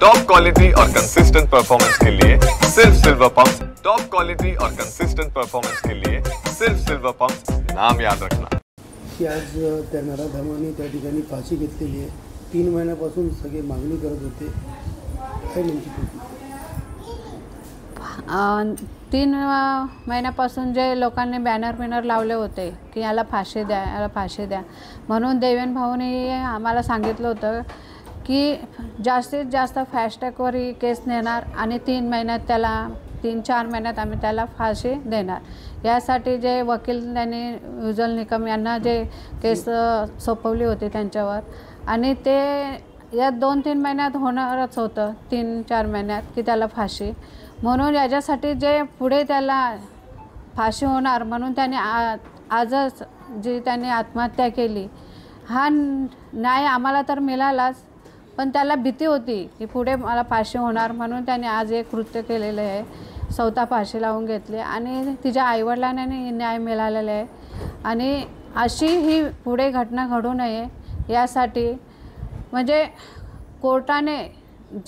Top quality और consistent performance के लिए सिर्फ सिल्वर पंप्स। टॉप क्वालिटी और कंसिस्टेंट परफॉर्मेंस के लिए सिर्फ सिल्वर पंप्स, नाम याद रखना। की आज त्या नराधमाने त्या ठिकाणी फाशी घेतलेली आहे। 3 महिन्यापासून सगळे मागणी करत होते, काय नेमकी? 3 महिन्यापासून जे लोकांनी बॅनर लावले होते की याला फाशी द्या, याला फाशी द्या, म्हणून देवेन भाऊनी आम्हाला सांगितलं होतं की जास्तीत जास्त फास्टॅगवर ही केस नेणार आणि 3 महिन्यात त्याला 3-4 महिन्यात आम्ही त्याला फाशी देणार। यासाठी जे वकील त्यांनी युजल निकम यांना जे केस सोपवली होती त्यांच्यावर, आणि ते या 2-3 महिन्यात होणारच होतं, 3-4 महिन्यात की त्याला फाशी, म्हणून याच्यासाठी जे पुढे त्याला फाशी होणार म्हणून त्याने आजच जी त्यांनी आत्महत्या केली, हा न्याय आम्हाला तर मिळालाच, पण त्याला भीती होती की पुढे मला फाशी होणार, म्हणून त्याने आज एक कृत्य केलेलं आहे, स्वतः फाशी लावून घेतली आणि तिच्या आईवडिलांना न्याय मिळालेला आहे। आणि अशी ही पुढे घटना घडू नये यासाठी म्हणजे कोर्टाने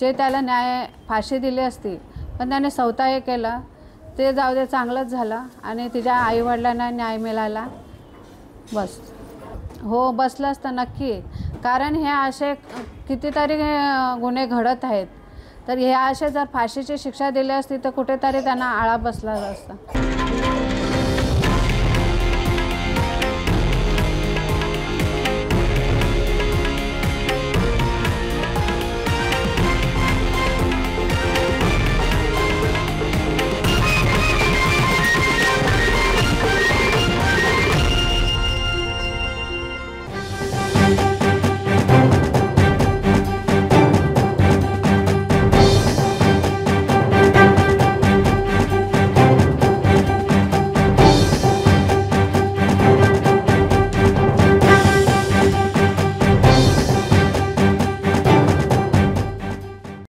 जे त्याला फाशी दिली असती, पण त्याने स्वतः हे केलं, ते जाऊ दे, चांगलंच झालं आणि तिच्या आईवडिलांना न्याय मिळाला बस। हो, बसलं असतं नक्की, कारण हे असे कितीतरी गुन्हे घडत आहेत, तर हे असे जर फाशीची शिक्षा दिली असती तर कुठेतरी त्यांना आळा बसला असता।